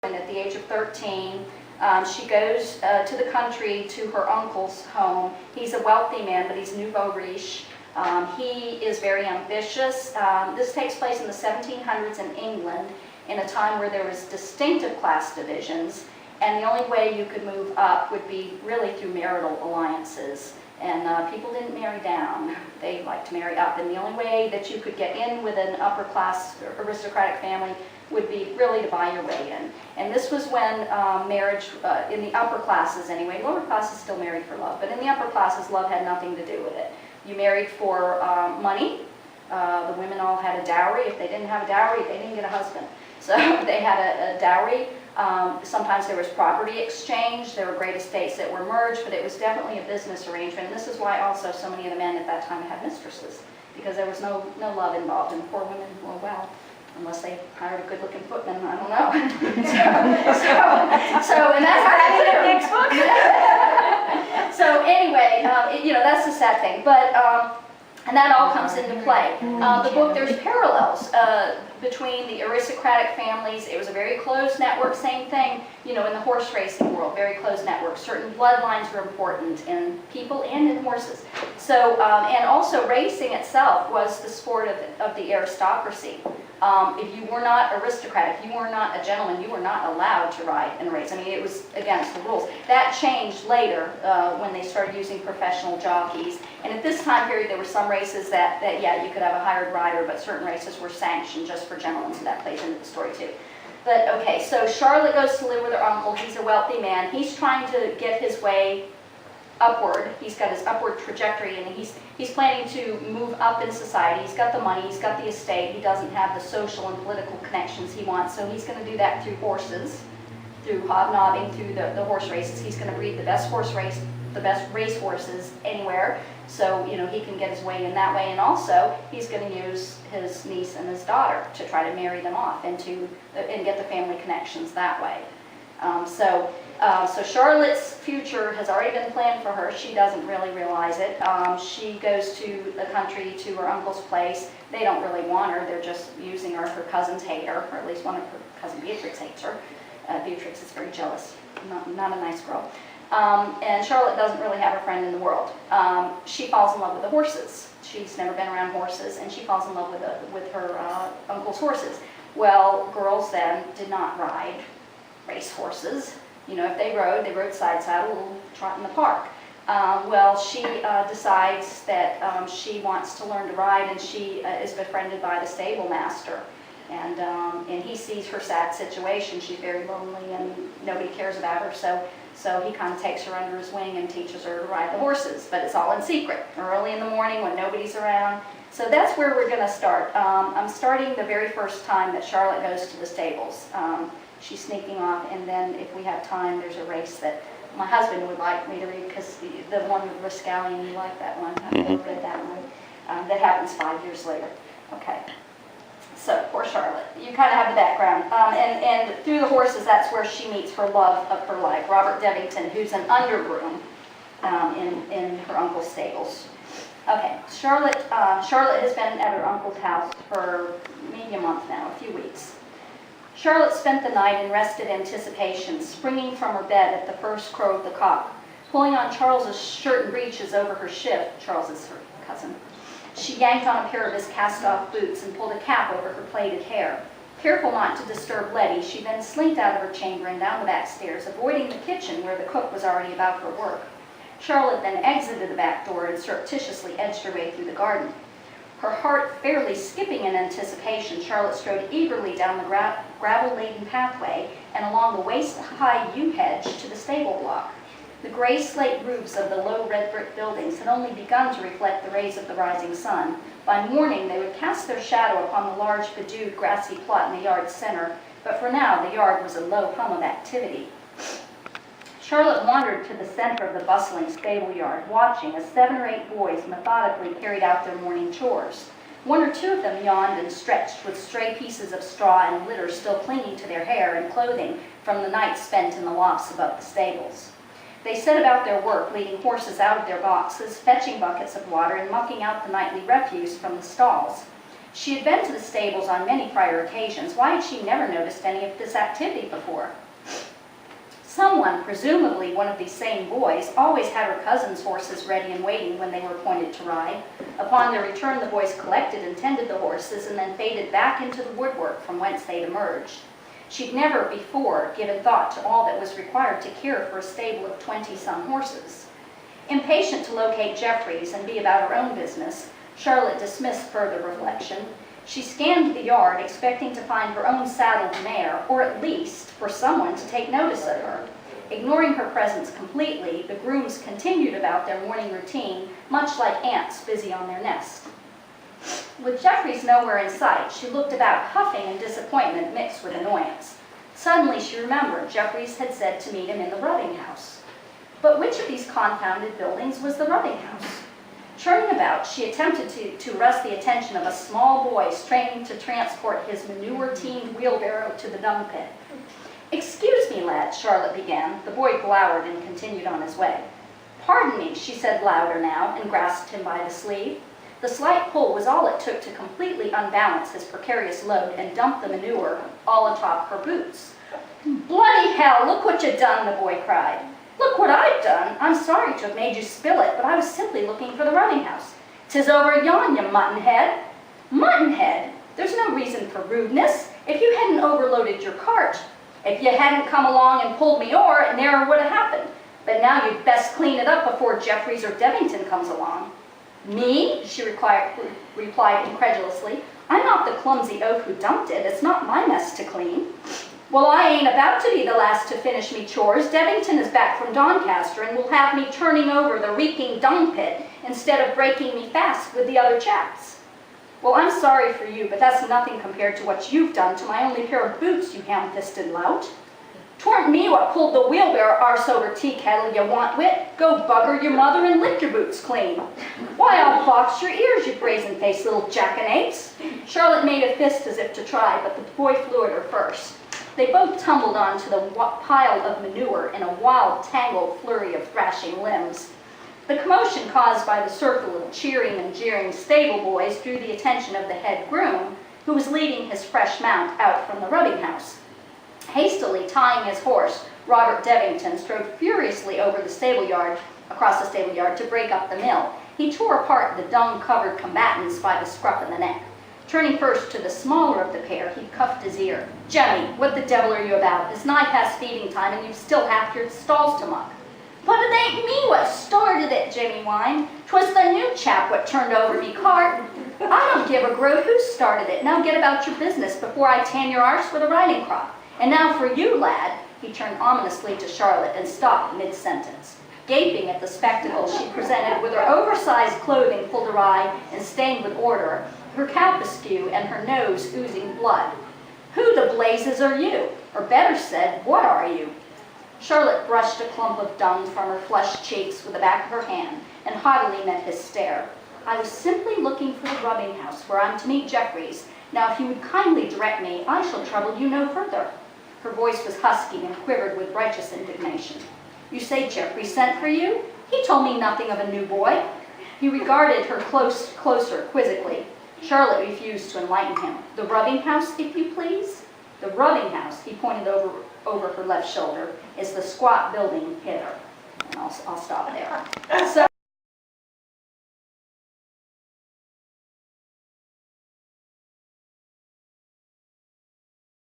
And at the age of 13, she goes to the country to her uncle's home. He's a wealthy man, but he's nouveau riche. He is very ambitious. This takes place in the 1700s in England, in a time where there was distinctive class divisions, and the only way you could move up would be really through marital alliances. And people didn't marry down, they liked to marry up. And the only way that you could get in with an upper class aristocratic family would be really to buy your way in. And this was when marriage, in the upper classes anyway, lower classes still married for love, but in the upper classes, love had nothing to do with it. You married for money. The women all had a dowry. If they didn't have a dowry, they didn't get a husband. So they had a dowry. Sometimes there was property exchange. There were great estates that were merged, but it was definitely a business arrangement. And this is why also so many of the men at that time had mistresses, because there was no love involved. And poor women, well, unless they hired a good-looking footman, I don't know. And that's how they did it next book. So anyway, that's the sad thing. But and that all comes into play. The book, there's parallels between the aristocratic families. It was a very closed network. Same thing, in the horse racing world, very closed network. Certain bloodlines were important in people and in horses. So, and also racing itself was the sport of the aristocracy. If you were not aristocratic, if you were not a gentleman, you were not allowed to ride in a race. I mean, it was against the rules. That changed later when they started using professional jockeys. And at this time period, there were some races that yeah, you could have a hired rider, but certain races were sanctioned just for gentlemen, so that plays into the story too. But okay, so Charlotte goes to live with her uncle. He's a wealthy man. He's trying to get his way upward. He's got his upward trajectory, and he's planning to move up in society. He's got the money, he's got the estate. He doesn't have the social and political connections he wants, so he's going to do that through horses, through hobnobbing, through the horse races. He's going to breed the best race horses anywhere, so he can get his way in that way. And also he's going to use his niece and his daughter to try to marry them off and get the family connections that way. So Charlotte's future has already been planned for her. She doesn't really realize it. She goes to the country, to her uncle's place. They don't really want her. They're just using her. Her cousins hate her, or at least one of her cousin Beatrix hates her. Beatrix is very jealous. Not a nice girl. And Charlotte doesn't really have a friend in the world. She falls in love with the horses. She's never been around horses, and she falls in love with her uncle's horses. Well, girls then did not ride race horses. If they rode side saddle, a little trot in the park. Well, she decides that she wants to learn to ride, and she is befriended by the stable master. And he sees her sad situation. She's very lonely, and nobody cares about her. So he kind of takes her under his wing and teaches her to ride the horses. But it's all in secret, early in the morning when nobody's around. So that's where we're going to start. I'm starting the very first time that Charlotte goes to the stables. She's sneaking off, and then if we have time, there's a race that my husband would like me to read, because the one with Riscallion, you like that one. I've never read that one. That happens 5 years later. Okay. So, poor Charlotte. You kind of have the background. And through the horses, that's where she meets her love of her life, Robert Devington, who's an undergroom in her uncle's stables. Okay, Charlotte has been at her uncle's house for maybe a month now, a few weeks. Charlotte spent the night in rested anticipation, springing from her bed at the first crow of the cock. Pulling on Charles's shirt and breeches over her shift, Charles is her cousin, she yanked on a pair of his cast-off boots and pulled a cap over her plaited hair. Careful not to disturb Letty, she then slinked out of her chamber and down the back stairs, avoiding the kitchen where the cook was already about her work. Charlotte then exited the back door and surreptitiously edged her way through the garden. Her heart fairly skipping in anticipation, Charlotte strode eagerly down the gravel-laden pathway and along the waist-high yew hedge to the stable block. The gray slate roofs of the low red brick buildings had only begun to reflect the rays of the rising sun. By morning, they would cast their shadow upon the large, bedewed, grassy plot in the yard's center, but for now the yard was a low hum of activity. Charlotte wandered to the center of the bustling stable yard, watching as 7 or 8 boys methodically carried out their morning chores. 1 or 2 of them yawned and stretched, with stray pieces of straw and litter still clinging to their hair and clothing from the night spent in the lofts above the stables. They set about their work, leading horses out of their boxes, fetching buckets of water, and mucking out the nightly refuse from the stalls. She had been to the stables on many prior occasions. Why had she never noticed any of this activity before? Someone, presumably one of these same boys, always had her cousin's horses ready and waiting when they were appointed to ride. Upon their return, the boys collected and tended the horses and then faded back into the woodwork from whence they'd emerged. She'd never before given thought to all that was required to care for a stable of 20-some horses. Impatient to locate Jeffries and be about her own business, Charlotte dismissed further reflection. She scanned the yard, expecting to find her own saddled mare, or at least for someone to take notice of her. Ignoring her presence completely, the grooms continued about their morning routine, much like ants busy on their nest. With Jeffries nowhere in sight, she looked about, huffing in disappointment mixed with annoyance. Suddenly she remembered Jeffries had said to meet him in the rubbing house. But which of these confounded buildings was the rubbing house? Turning about, she attempted to arrest the attention of a small boy straining to transport his manure-teamed wheelbarrow to the dung pit. "Excuse me, lad," Charlotte began. The boy glowered and continued on his way. "Pardon me," she said louder now, and grasped him by the sleeve. The slight pull was all it took to completely unbalance his precarious load and dump the manure all atop her boots. "Bloody hell, look what you done," the boy cried. "Look what I've done. I'm sorry to have made you spill it, but I was simply looking for the rubbing house. 'Tis over yon, you mutton-head." "Mutton-head? There's no reason for rudeness. If you hadn't overloaded your cart, if you hadn't come along and pulled me o'er, it ne'er would have happened. But now you'd best clean it up before Jeffries or Devington comes along." "Me?" she replied incredulously. "I'm not the clumsy oaf who dumped it. It's not my mess to clean." "Well, I ain't about to be the last to finish me chores. Devington is back from Doncaster and will have me turning over the reeking dung pit instead of breaking me fast with the other chaps." "Well, I'm sorry for you, but that's nothing compared to what you've done to my only pair of boots, you ham-fisted lout." "'Twarn't me what pulled the wheelbarrow arse over tea kettle, you want wit. Go bugger your mother and lick your boots clean." "Why, I'll box your ears, you brazen-faced little jackanapes." Charlotte made a fist as if to try, but the boy flew at her first. They both tumbled onto the pile of manure in a wild, tangled flurry of thrashing limbs. The commotion caused by the circle of cheering and jeering stable boys drew the attention of the head groom, who was leading his fresh mount out from the rubbing house. Hastily tying his horse, Robert Devington strode furiously across the stable yard to break up the mill. He tore apart the dung-covered combatants by the scruff of the neck. Turning first to the smaller of the pair, he cuffed his ear. "Jemmy, what the devil are you about? It's nigh past feeding time and you've still half your stalls to muck." "But it ain't me what started it," Jimmy whined. "'Twas the new chap what turned over me cart. I don't give a groat who started it. Now get about your business before I tan your arse with a riding crop. And now for you, lad." He turned ominously to Charlotte and stopped mid-sentence. Gaping at the spectacle she presented with her oversized clothing pulled awry and stained with order, her cap askew and her nose oozing blood. "Who the blazes are you? Or better said, what are you?" Charlotte brushed a clump of dung from her flushed cheeks with the back of her hand and haughtily met his stare. "I was simply looking for the rubbing house where I'm to meet Jeffries. Now, if you would kindly direct me, I shall trouble you no further." Her voice was husky and quivered with righteous indignation. "You say Jeffries sent for you? He told me nothing of a new boy." He regarded her closer quizzically. Charlotte refused to enlighten him. "The rubbing house, if you please?" "The rubbing house," he pointed over her left shoulder, "is the squat building hither." And I'll stop there. So